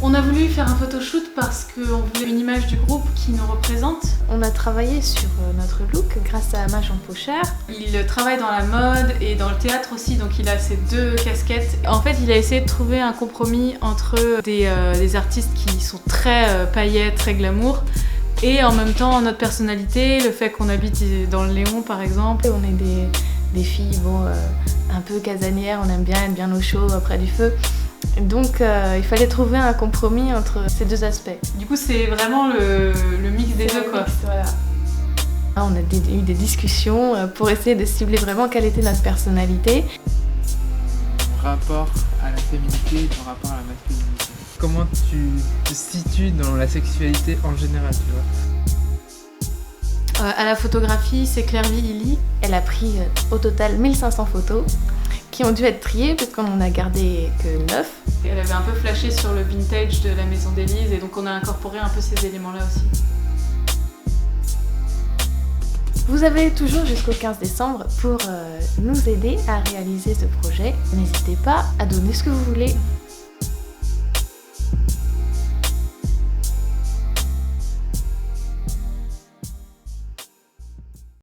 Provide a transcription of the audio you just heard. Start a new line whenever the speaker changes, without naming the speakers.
On a voulu faire un photoshoot parce qu'on voulait une image du groupe qui nous représente.
On a travaillé sur notre look grâce à Maj en Pochère.
Il travaille dans la mode et dans le théâtre aussi, donc il a ces deux casquettes. En fait, il a essayé de trouver un compromis entre des artistes qui sont très paillettes, très glamour, et en même temps notre personnalité, le fait qu'on habite dans le Léon par exemple.
On est des filles un peu casanières, on aime bien être bien au chaud près du feu. Donc il fallait trouver un compromis entre ces deux aspects.
Du coup c'est vraiment le mix des deux quoi.
Voilà. On a eu des discussions pour essayer de cibler vraiment quelle était notre personnalité.
Ton rapport à la féminité et ton rapport à la masculinité. Comment tu te situes dans la sexualité en général, tu vois?
À la photographie, c'est Clairvy Illy.
Elle a pris au total 1500 photos qui ont dû être triées parce qu'on en a gardé que 9.
Elle avait un peu flashé sur le vintage de la maison d'Élise et donc on a incorporé un peu ces éléments-là aussi.
Vous avez toujours jusqu'au 15 décembre pour nous aider à réaliser ce projet. N'hésitez pas à donner ce que vous voulez.